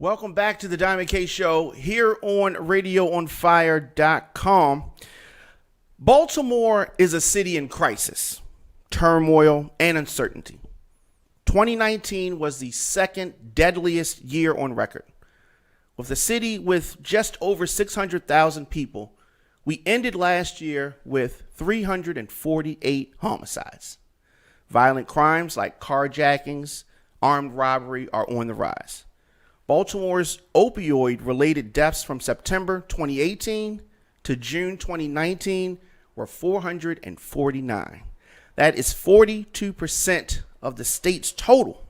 Welcome back to the Diamond K Show here on radioonfire.com. Baltimore is a city in crisis, turmoil, and uncertainty. 2019 was the second deadliest year on record. With a city with just over 600,000 people, we ended last year with 348 homicides. Violent crimes like carjackings, armed robbery are on the rise. Baltimore's opioid-related deaths from September 2018 to June 2019 were 449. That is 42% of the state's total.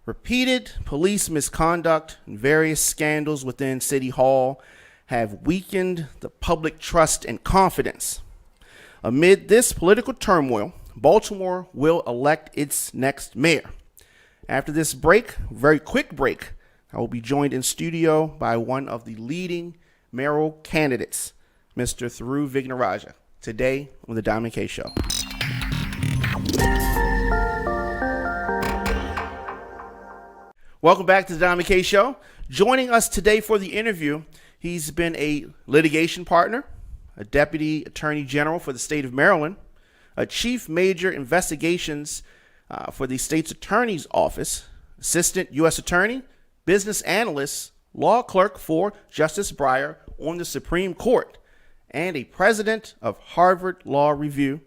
Repeated police misconduct and various scandals within City Hall have weakened the public trust and confidence. Amid this political turmoil, Baltimore will elect its next mayor. After this break, very quick break, I will be joined in studio by one of the leading mayoral candidates, Mr. Thiru Vignarajah, today on the Diamond K Show. Welcome back to the Diamond K Show. Joining us today for the interview, he's been a litigation partner, a deputy attorney general for the state of Maryland, a chief major investigations for the state's attorney's office, assistant U.S. attorney, business analyst, law clerk for Justice Breyer on the Supreme Court, and a president of Harvard Law Review.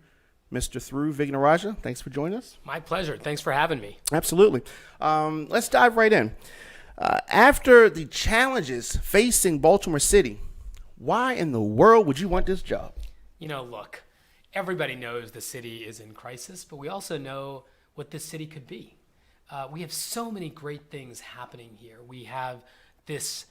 Mr. Thiru Vignarajah, thanks for joining us. My pleasure. Thanks for having me. Absolutely. Let's dive right in. After the challenges facing Baltimore City, why in the world would you want this job? You know, look, everybody knows the city is in crisis, but we also know what this city could be. We have so many great things happening here. We have this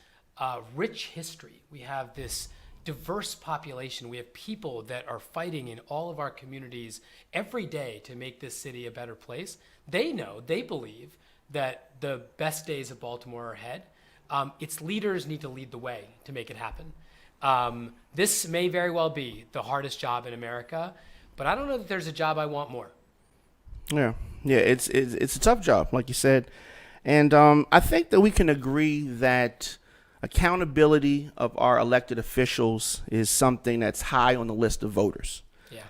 rich history. We have this diverse population. We have people that are fighting in all of our communities every day to make this city a better place. They know, they believe that the best days of Baltimore are ahead. Its leaders need to lead the way to make it happen. This may very well be the hardest job in America, but I don't know that there's a job I want more. Yeah, it's a tough job, like you said. And I think that we can agree that accountability of our elected officials is something that's high on the list of voters. Yeah.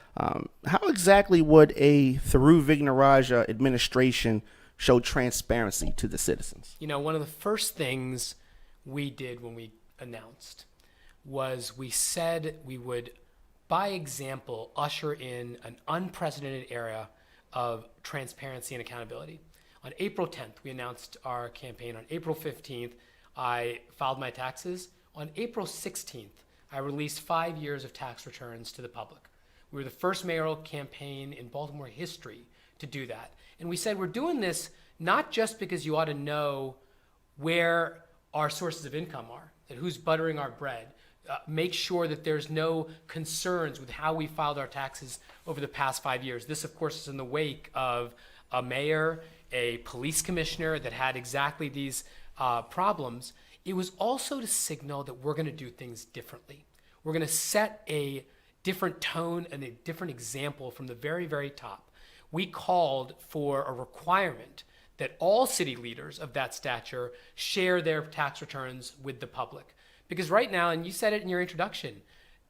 How exactly would a Thiru Vignarajah administration show transparency to the citizens? You know, one of the first things we did when we announced was we said we would, by example, usher in an unprecedented era of transparency and accountability. On April 10th, we announced our campaign. On April 15th, I filed my taxes. On April 16th, I released 5 years of tax returns to the public. We were the first mayoral campaign in Baltimore history to do that. And we said we're doing this not just because you ought to know where our sources of income are, that who's buttering our bread, make sure that there's no concerns with how we filed our taxes over the past 5 years. This, of course, is in the wake of a mayor, a police commissioner that had exactly these problems. It was also to signal that we're going to do things differently. We're going to set a different tone and a different example from the very, very top. We called for a requirement that all city leaders of that stature share their tax returns with the public. Because right now, and you said it in your introduction,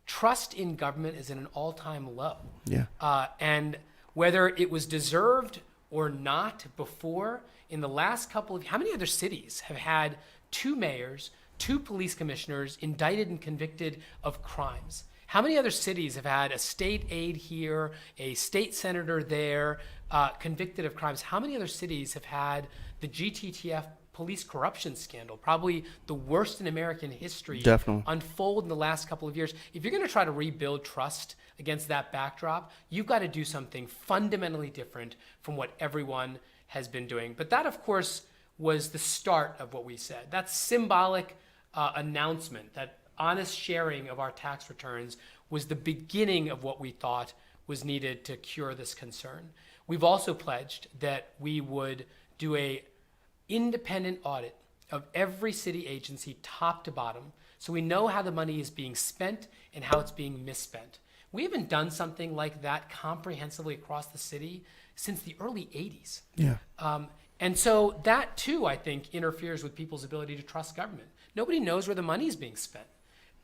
trust in government is at an all-time low. Yeah. And whether it was deserved or not before, in the last couple of, how many other cities have had 2 mayors, 2 police commissioners indicted and convicted of crimes? How many other cities have had a state aide here, a state senator there, convicted of crimes? How many other cities have had the GTTF police corruption scandal, probably the worst in American history, Definitely. unfold in the last couple of years? If you're going to try to rebuild trust against that backdrop, you've got to do something fundamentally different from what everyone has been doing. But that, of course, was the start of what we said. That symbolic announcement, that honest sharing of our tax returns, was the beginning of what we thought was needed to cure this concern. We've also pledged that we would do a independent audit of every city agency top to bottom, so we know how the money is being spent and how it's being misspent. We haven't done something like that comprehensively across the city since the early 80s. Yeah. And so that too, I think, interferes with people's ability to trust government. Nobody knows where the money is being spent.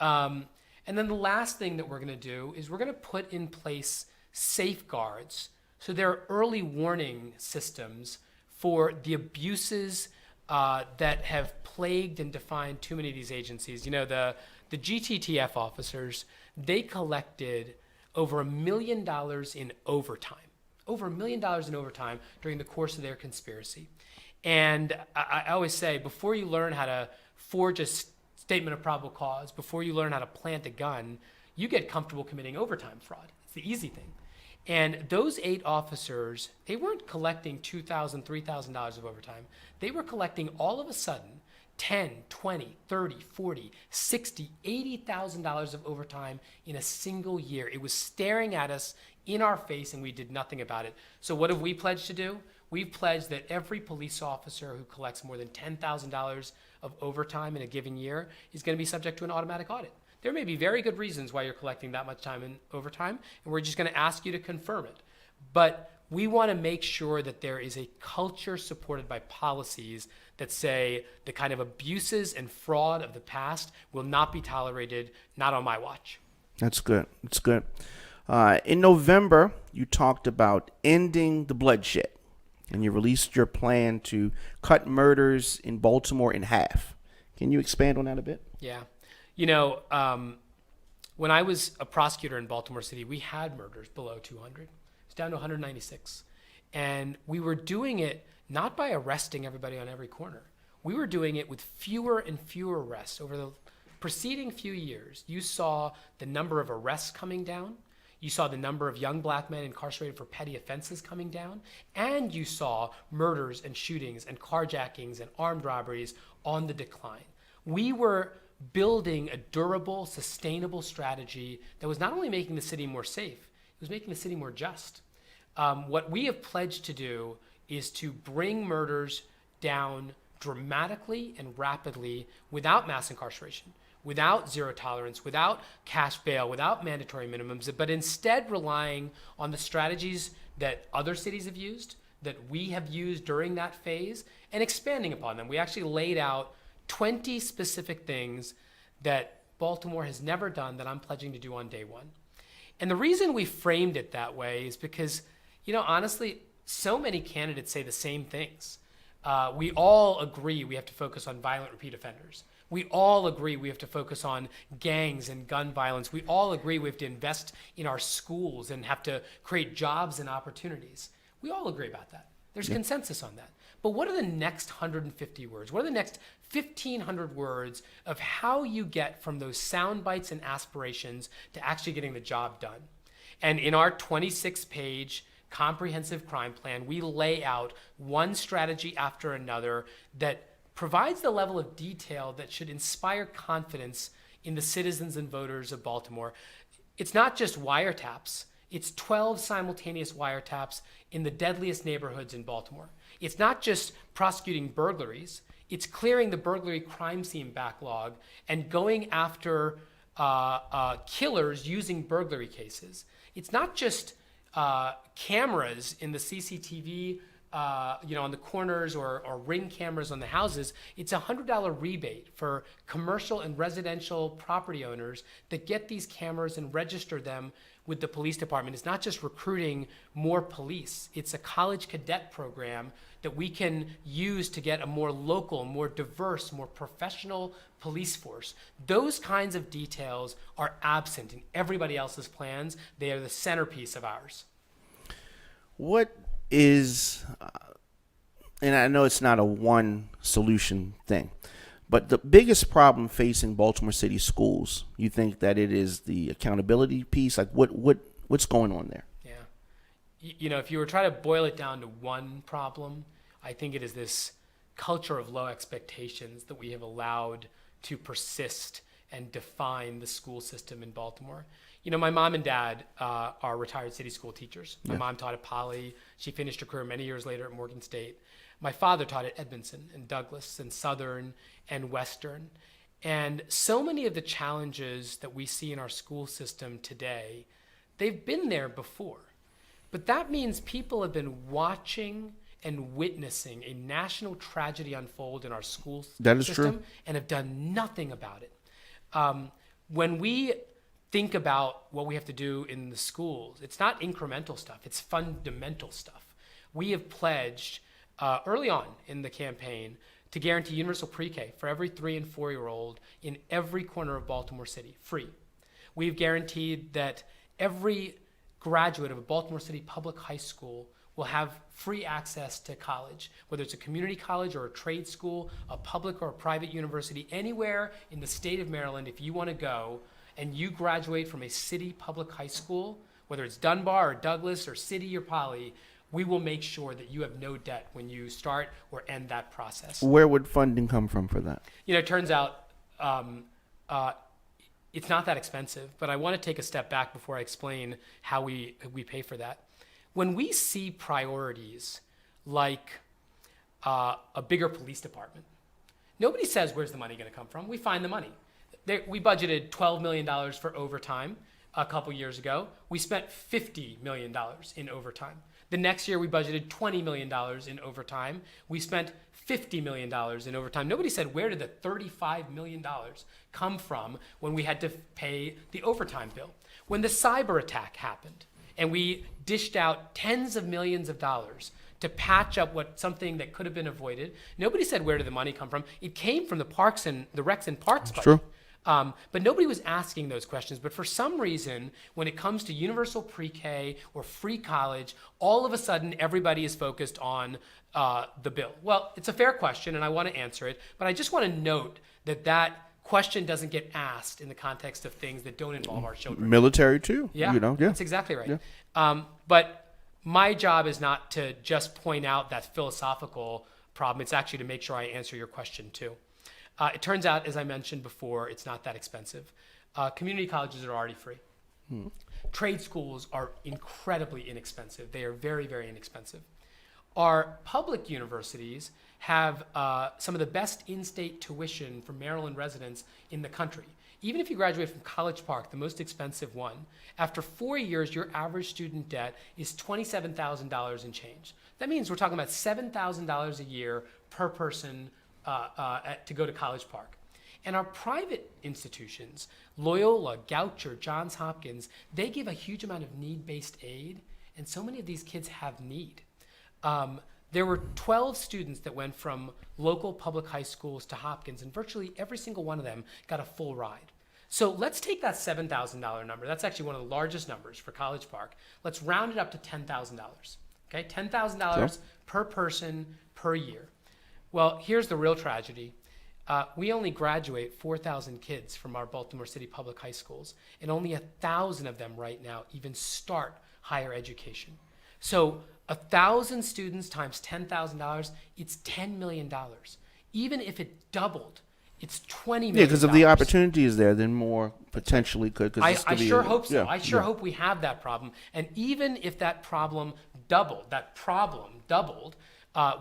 And then the last thing that we're going to do is we're going to put in place safeguards. So there are early warning systems for the abuses that have plagued and defined too many of these agencies. You know, the GTTF officers, they collected over $1 million in overtime. Over $1 million in overtime during the course of their conspiracy. And I always say, before you learn how to forge a statement of probable cause, before you learn how to plant a gun, you get comfortable committing overtime fraud. It's the easy thing. And those 8 officers, they weren't collecting $2,000, $3,000 of overtime. They were collecting all of a sudden $10, $20, $30, $40, $60, $80,000 of overtime in a single year. It was staring at us in our face, and we did nothing about it. So what have we pledged to do? We've pledged that every police officer who collects more than $10,000 of overtime in a given year is going to be subject to an automatic audit. There may be very good reasons why you're collecting that much time in overtime, and we're just going to ask you to confirm it. But we want to make sure that there is a culture supported by policies that say the kind of abuses and fraud of the past will not be tolerated, not on my watch. That's good. That's good. In November, you talked about ending the bloodshed, and you released your plan to cut murders in Baltimore in half. Can you expand on that a bit? Yeah. You know, when I was a prosecutor in Baltimore City, we had murders below 200. It's down to 196. And we were doing it not by arresting everybody on every corner. We were doing it with fewer and fewer arrests. Over the preceding few years, you saw the number of arrests coming down. You saw the number of young black men incarcerated for petty offenses coming down. And you saw murders and shootings and carjackings and armed robberies on the decline. We were building a durable, sustainable strategy that was not only making the city more safe, it was making the city more just. What we have pledged to do is to bring murders down dramatically and rapidly without mass incarceration, without zero tolerance, without cash bail, without mandatory minimums, but instead relying on the strategies that other cities have used, that we have used during that phase, and expanding upon them. We actually laid out 20 specific things that Baltimore has never done that I'm pledging to do on day one. And the reason we framed it that way is because, you know, honestly, so many candidates say the same things. We all agree we have to focus on violent repeat offenders. We all agree we have to focus on gangs and gun violence. We all agree we have to invest in our schools and have to create jobs and opportunities. We all agree about that. There's consensus on that. But what are the next 150 words? What are the next 1,500 words of how you get from those sound bites and aspirations to actually getting the job done? And in our 26-page comprehensive crime plan, we lay out one strategy after another that provides the level of detail that should inspire confidence in the citizens and voters of Baltimore. It's not just wiretaps. It's 12 simultaneous wiretaps in the deadliest neighborhoods in Baltimore. It's not just prosecuting burglaries. It's clearing the burglary crime scene backlog and going after killers using burglary cases. It's not just cameras in the CCTV, on the corners or ring cameras on the houses. It's a $100 rebate for commercial and residential property owners that get these cameras and register them with the police department. It's not just recruiting more police. It's a college cadet program that we can use to get a more local, more diverse, more professional police force. Those kinds of details are absent in everybody else's plans. They are the centerpiece of ours. What is, and I know it's not a one solution thing, but the biggest problem facing Baltimore City schools, you think that it is the accountability piece? Like what's going on there? Yeah. You know, if you were trying to boil it down to one problem, I think it is this culture of low expectations that we have allowed to persist and define the school system in Baltimore. You know, my mom and dad are retired city school teachers. My mom taught at Poly. She finished her career many years later at Morgan State. My father taught at Edmondson and Douglas and Southern and Western. And so many of the challenges that we see in our school system today, they've been there before. But that means people have been watching and witnessing a national tragedy unfold in our school That is system true. and have done nothing about it. When we think about what we have to do in the schools, it's not incremental stuff, it's fundamental stuff. We have pledged early on in the campaign to guarantee universal pre-K for every 3 and 4-year-old in every corner of Baltimore City, free. We've guaranteed that every graduate of a Baltimore City public high school will have free access to college, whether it's a community college or a trade school, a public or a private university, anywhere in the state of Maryland. If you want to go and you graduate from a city public high school, whether it's Dunbar or Douglas or City or Poly, we will make sure that you have no debt when you start or end that process. Where would funding come from for that? It turns out it's not that expensive, but I want to take a step back before I explain how we pay for that. When we see priorities like a bigger police department, nobody says, where's the money going to come from? We find the money. We budgeted $12 million for overtime a couple years ago. We spent $50 million in overtime. The next year, we budgeted $20 million in overtime. We spent $50 million in overtime. Nobody said, where did the $35 million come from when we had to pay the overtime bill? When the cyber attack happened and we dished out tens of millions of dollars to patch up something that could have been avoided, nobody said, where did the money come from? It came from the Recs and Parks budget. True. But nobody was asking those questions. But for some reason, when it comes to universal pre-K or free college, all of a sudden everybody is focused on the bill. Well, it's a fair question, and I want to answer it. But I just want to note that question doesn't get asked in the context of things that don't involve our children. Military too. Yeah, that's exactly right. Yeah. But my job is not to just point out that philosophical problem. It's actually to make sure I answer your question too. It turns out, as I mentioned before, it's not that expensive. Community colleges are already free. Trade schools are incredibly inexpensive. They are very, very inexpensive. Our public universities have some of the best in-state tuition for Maryland residents in the country. Even if you graduate from College Park, the most expensive one, after 4 years, your average student debt is $27,000 and change. That means we're talking about $7,000 a year per person to go to College Park. And our private institutions, Loyola, Goucher, Johns Hopkins, they give a huge amount of need-based aid, and so many of these kids have need. There were 12 students that went from local public high schools to Hopkins, and virtually every single one of them got a full ride. So let's take that $7,000 number. That's actually one of the largest numbers for College Park. Let's round it up to $10,000. Okay, $10,000 per person per year. Well, here's the real tragedy. We only graduate 4,000 kids from our Baltimore City public high schools, and only 1,000 of them right now even start higher education. So 1,000 students times $10,000, it's $10 million. Even if it doubled, it's $20 million. Yeah, because if the opportunity is there, then more potentially could. I sure hope so. Yeah, I sure hope we have that problem. And even if that problem doubled,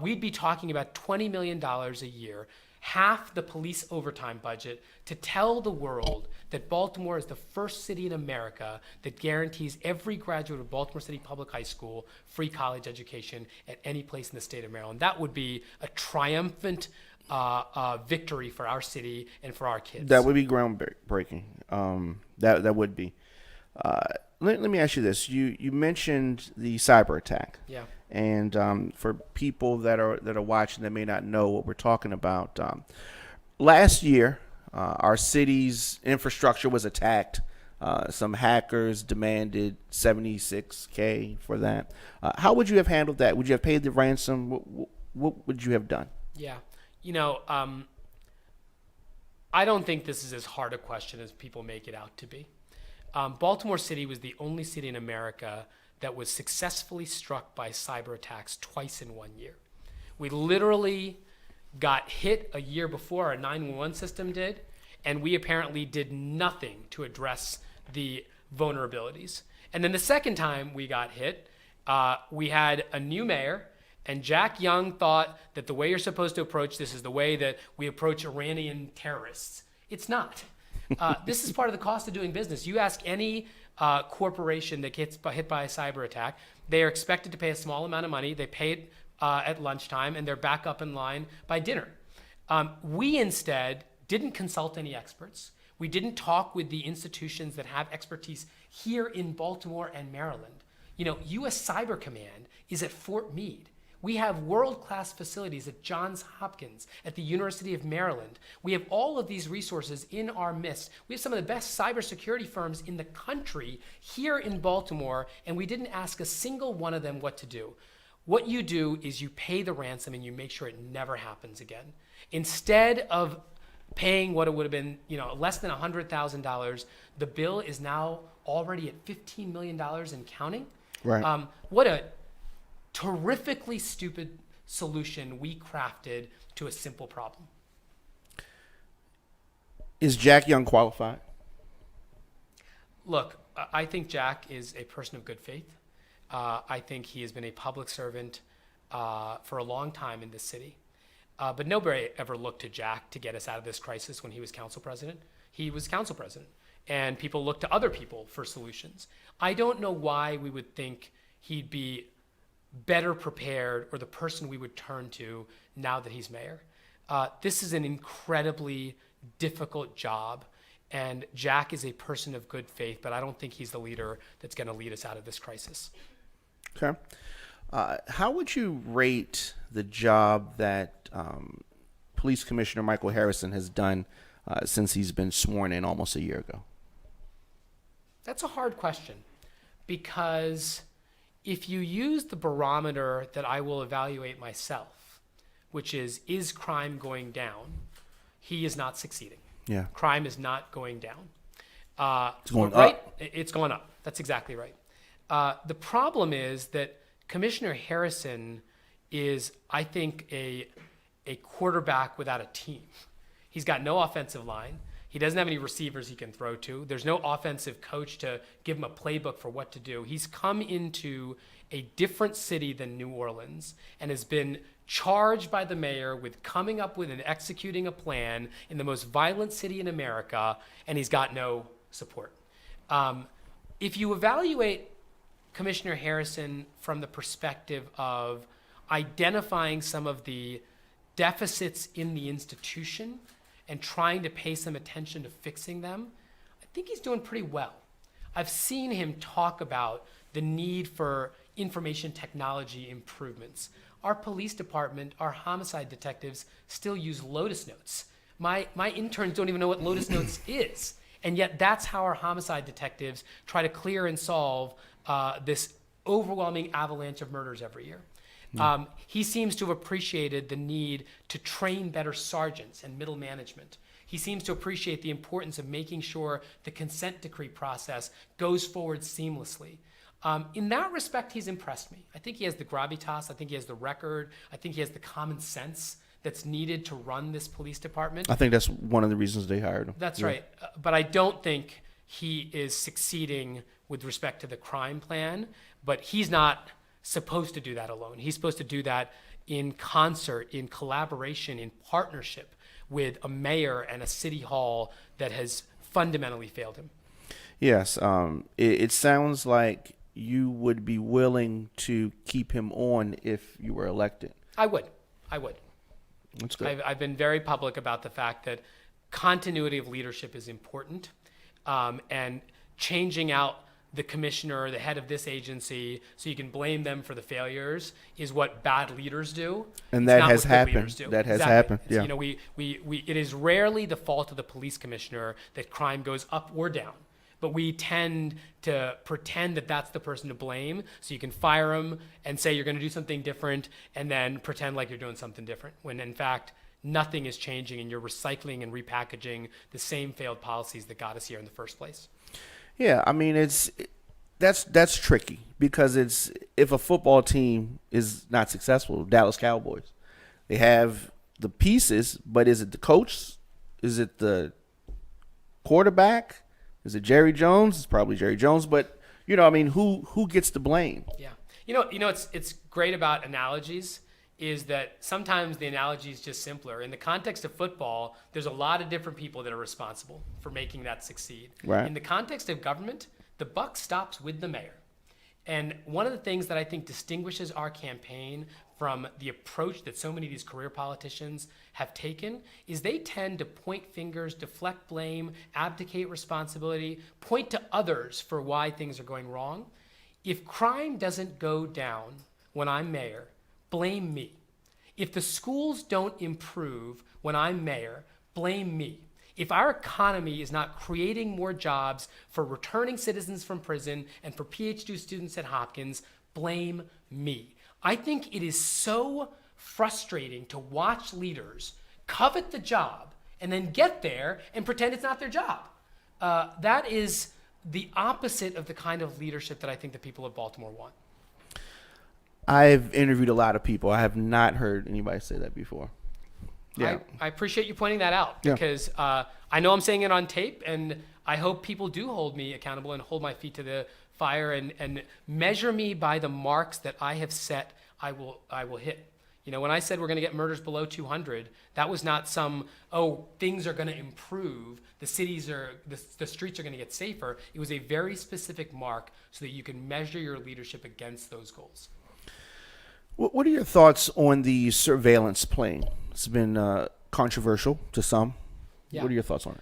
we'd be talking about $20 million a year, half the police overtime budget, to tell the world that Baltimore is the first city in America that guarantees every graduate of Baltimore City Public High School free college education at any place in the state of Maryland. That would be a triumphant victory for our city and for our kids. That would be groundbreaking. That would be. Let me ask you this. You mentioned the cyber attack. Yeah. And for people that are watching that may not know what we're talking about, last year our city's infrastructure was attacked. Some hackers demanded $76K for that. How would you have handled that? Would you have paid the ransom? What would you have done? Yeah. I don't think this is as hard a question as people make it out to be. Baltimore City was the only city in America that was successfully struck by cyber attacks twice in 1 year. We literally got hit a year before our 911 system did, and we apparently did nothing to address the vulnerabilities. And then the second time we got hit, we had a new mayor, and Jack Young thought that the way you're supposed to approach this is the way that we approach Iranian terrorists. It's not. This is part of the cost of doing business. You ask any corporation that gets hit by a cyber attack, they are expected to pay a small amount of money. They pay it at lunchtime, and they're back up in line by dinner. We instead didn't consult any experts. We didn't talk with the institutions that have expertise here in Baltimore and Maryland. U.S. Cyber Command is at Fort Meade. We have world-class facilities at Johns Hopkins, at the University of Maryland. We have all of these resources in our midst. We have some of the best cybersecurity firms in the country here in Baltimore, and we didn't ask a single one of them what to do. What you do is you pay the ransom and you make sure it never happens again. Instead of paying what it would have been, less than $100,000, the bill is now already at $15 million and counting. Right. What a terrifically stupid solution we crafted to a simple problem. Is Jack Young qualified? Look, I think Jack is a person of good faith. I think he has been a public servant for a long time in this city. But nobody ever looked to Jack to get us out of this crisis when he was council president. He was council president, and people looked to other people for solutions. I don't know why we would think he'd be better prepared or the person we would turn to now that he's mayor. This is an incredibly difficult job, and Jack is a person of good faith, but I don't think he's the leader that's going to lead us out of this crisis. Okay. How would you rate the job that Police Commissioner Michael Harrison has done since he's been sworn in almost a year ago? That's a hard question, because if you use the barometer that I will evaluate myself, which is crime going down, he is not succeeding. Yeah. Crime is not going down. It's going right? up. It's going up. That's exactly right. The problem is that Commissioner Harrison is, I think, a quarterback without a team. He's got no offensive line. He doesn't have any receivers he can throw to. There's no offensive coach to give him a playbook for what to do. He's come into a different city than New Orleans and has been charged by the mayor with coming up with and executing a plan in the most violent city in America, and he's got no support. If you evaluate Commissioner Harrison from the perspective of identifying some of the deficits in the institution and trying to pay some attention to fixing them, I think he's doing pretty well. I've seen him talk about the need for information technology improvements. Our police department, our homicide detectives still use Lotus Notes. My interns don't even know what Lotus Notes is. And yet that's how our homicide detectives try to clear and solve this overwhelming avalanche of murders every year. He seems to have appreciated the need to train better sergeants and middle management. He seems to appreciate the importance of making sure the consent decree process goes forward seamlessly. In that respect, he's impressed me. I think he has the gravitas. I think he has the record. I think he has the common sense that's needed to run this police department. I think that's one of the reasons they hired him. That's right. But I don't think he is succeeding with respect to the crime plan. But he's not supposed to do that alone. He's supposed to do that in concert, in collaboration, in partnership with a mayor and a city hall that has fundamentally failed him. Yes. It sounds like you would be willing to keep him on if you were elected. I would. That's good. I've been very public about the fact that continuity of leadership is important, and changing out the commissioner, the head of this agency, so you can blame them for the failures is what bad leaders do. And it's that not has what good happened. leaders do. That has Exactly. happened. It's, Yeah. it is rarely the fault of the police commissioner that crime goes up or down. But we tend to pretend that that's the person to blame, so you can fire him and say you're going to do something different, and then pretend like you're doing something different, when in fact nothing is changing and you're recycling and repackaging the same failed policies that got us here in the first place. Yeah, I mean that's tricky, because it's, if a football team is not successful, Dallas Cowboys, they have the pieces, but is it the coach? Is it the quarterback? Is it Jerry Jones? It's probably Jerry Jones, but who gets the blame? Yeah. It's great about analogies is that sometimes the analogy is just simpler. In the context of football, there's a lot of different people that are responsible for making that succeed. Right. In the context of government, the buck stops with the mayor. And one of the things that I think distinguishes our campaign from the approach that so many of these career politicians have taken is they tend to point fingers, deflect blame, abdicate responsibility, point to others for why things are going wrong. If crime doesn't go down when I'm mayor, blame me. If the schools don't improve when I'm mayor, blame me. If our economy is not creating more jobs for returning citizens from prison and for PhD students at Hopkins, blame me. I think it is so frustrating to watch leaders covet the job and then get there and pretend it's not their job. That is the opposite of the kind of leadership that I think the people of Baltimore want. I've interviewed a lot of people. I have not heard anybody say that before. Yeah. I appreciate you pointing that out because I know I'm saying it on tape, and I hope people do hold me accountable and hold my feet to the fire and measure me by the marks that I have set. I will hit. You know, when I said we're going to get murders below 200, that was not some, things are going to improve. The streets are going to get safer. It was a very specific mark so that you can measure your leadership against those goals. What are your thoughts on the surveillance plane? It's been controversial to some. Yeah. What are your thoughts on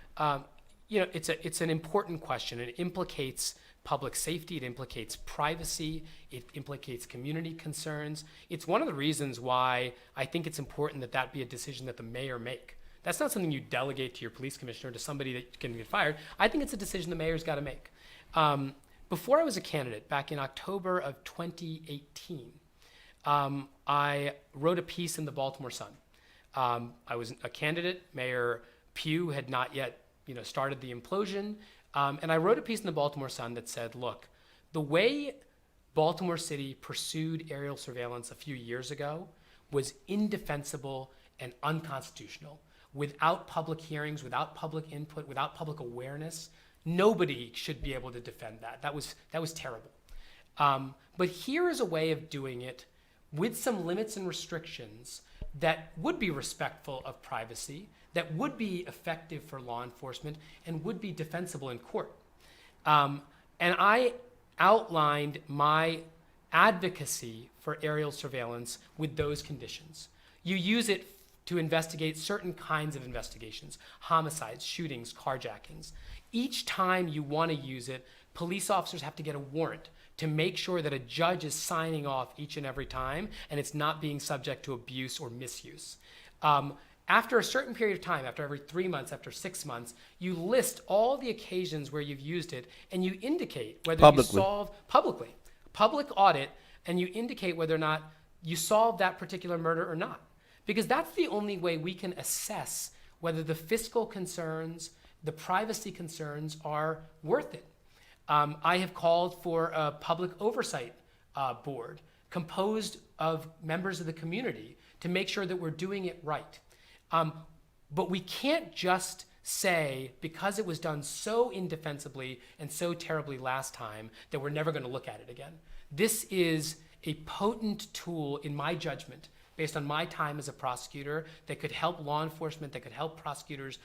it? It's an important question. It implicates public safety. It implicates privacy. It implicates community concerns. It's one of the reasons why I think it's important that be a decision that the mayor make. That's not something you delegate to your police commissioner, to somebody that can get fired. I think it's a decision the mayor's got to make. Before I was a candidate, back in October of 2018, I wrote a piece in the Baltimore Sun. I was a candidate. Mayor Pugh had not yet, started the implosion. And I wrote a piece in the Baltimore Sun that said, look, the way Baltimore City pursued aerial surveillance a few years ago was indefensible and unconstitutional. Without public hearings, without public input, without public awareness, nobody should be able to defend that. That was terrible. But here is a way of doing it with some limits and restrictions that would be respectful of privacy, that would be effective for law enforcement, and would be defensible in court. And I outlined my advocacy for aerial surveillance with those conditions. You use it to investigate certain kinds of investigations: homicides, shootings, carjackings. Each time you want to use it, police officers have to get a warrant to make sure that a judge is signing off each and every time and it's not being subject to abuse or misuse. After a certain period of time, after every 3 months, after 6 months, you list all the occasions where you've used it and you indicate whether you solve public audit, and you indicate whether or not you solved that particular murder or not. Because that's the only way we can assess whether the fiscal concerns, the privacy concerns are worth it. I have called for a public oversight board composed of members of the community to make sure that we're doing it right. But we can't just say, because it was done so indefensibly and so terribly last time, that we're never going to look at it again. This is a potent tool, in my judgment, based on my time as a prosecutor, that could help law enforcement, that could help prosecutors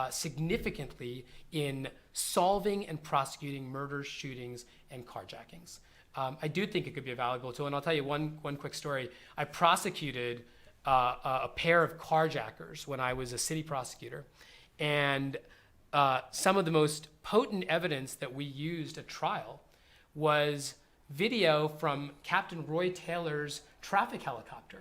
significantly in solving and prosecuting murders, shootings, and carjackings. I do think it could be a valuable tool, and I'll tell you one quick story. I prosecuted a pair of carjackers when I was a city prosecutor, and some of the most potent evidence that we used at trial was video from Captain Roy Taylor's traffic helicopter.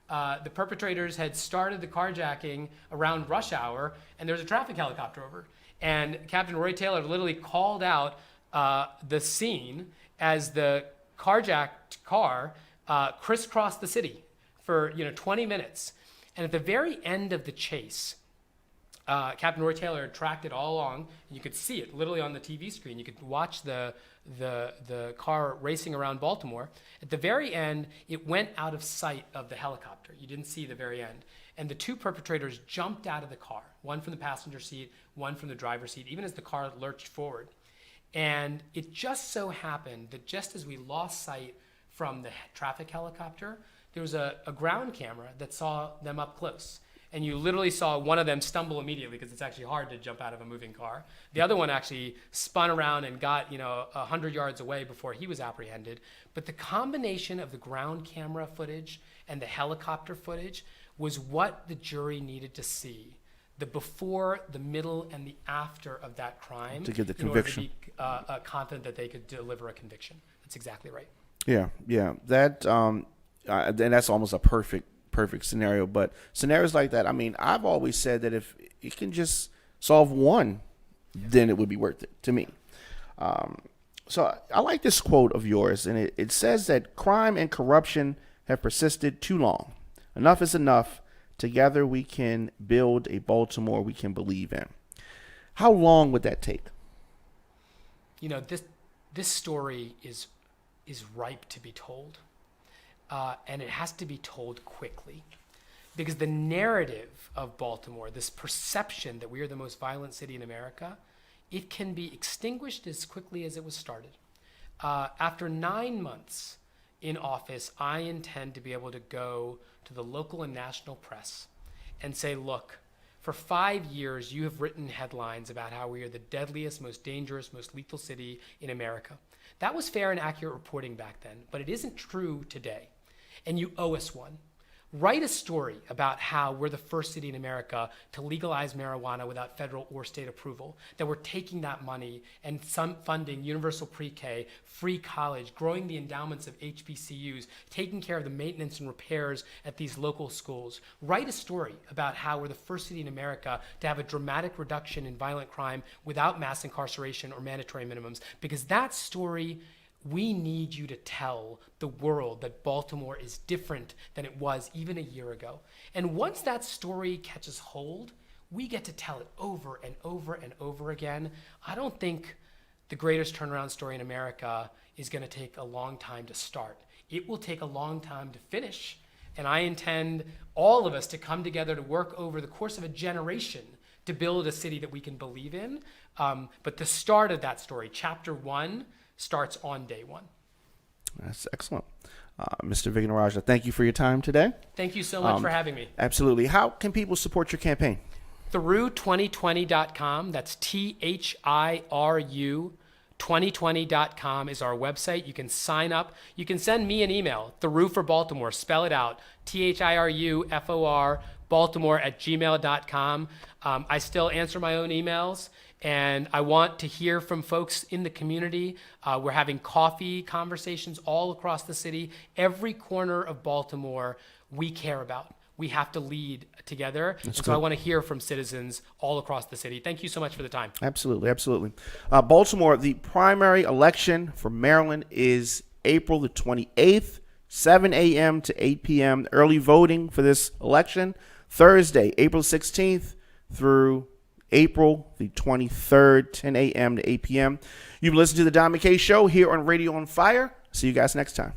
The perpetrators had started the carjacking around rush hour, and there was a traffic helicopter over. And Captain Roy Taylor literally called out the scene as the carjacked car crisscrossed the city for 20 minutes. And at the very end of the chase, Captain Roy Taylor tracked it all along, and you could see it literally on the TV screen. You could watch the car racing around Baltimore. At the very end, it went out of sight of the helicopter. You didn't see the very end. And the two perpetrators jumped out of the car, one from the passenger seat, one from the driver's seat, even as the car lurched forward. And it just so happened that just as we lost sight from the traffic helicopter, there was a ground camera that saw them up close. and you literally saw one of them stumble immediately because it's actually hard to jump out of a moving car. The other one actually spun around and got 100 yards away before he was apprehended. But the combination of the ground camera footage and the helicopter footage was what the jury needed to see. The before, the middle, and the after of that crime to get the conviction. In order to be confident that they could deliver a conviction. That's exactly right. Yeah. That and that's almost a perfect scenario. But scenarios like that, I mean, I've always said that if you can just solve one, then it would be worth it to me. So I like this quote of yours, and it says that crime and corruption have persisted too long. Enough is enough. Together we can build a Baltimore we can believe in. How long would that take? This story is ripe to be told, and it has to be told quickly, because the narrative of Baltimore, this perception that we are the most violent city in America, it can be extinguished as quickly as it was started. After 9 months in office, I intend to be able to go to the local and national press and say, look, for 5 years, you have written headlines about how we are the deadliest, most dangerous, most lethal city in America. That was fair and accurate reporting back then, but it isn't true today. And you owe us one. Write a story about how we're the first city in America to legalize marijuana without federal or state approval, that we're taking that money and funding universal pre-K, free college, growing the endowments of HBCUs, taking care of the maintenance and repairs at these local schools. Write a story about how we're the first city in America to have a dramatic reduction in violent crime without mass incarceration or mandatory minimums, because that story, we need you to tell the world that Baltimore is different than it was even a year ago. And once that story catches hold, we get to tell it over and over and over again. I don't think the greatest turnaround story in America is going to take a long time to start. It will take a long time to finish. And I intend all of us to come together to work over the course of a generation to build a city that we can believe in. But the start of that story, chapter 1, starts on day 1. That's excellent. Mr. Vignarajah, thank you for your time today. Thank you so much for having me. Absolutely. How can people support your campaign? Thiru2020.com. That's THIRU 2020.com is our website. You can sign up. You can send me an email, Thiru for Baltimore. Spell it out, THIRUFOR, Baltimore@gmail.com. I still answer my own emails. And I want to hear from folks in the community. We're having coffee conversations all across the city. Every corner of Baltimore we care about. We have to lead together. So I want to hear from citizens all across the city. Thank you so much for the time. Absolutely. Baltimore, the primary election for Maryland is April the 28th, 7 a.m. to 8 p.m. Early voting for this election, Thursday, April 16th through April the 23rd, 10 a.m. to 8 p.m. You've listened to the Don McKay Show here on Radio on Fire. See you guys next time.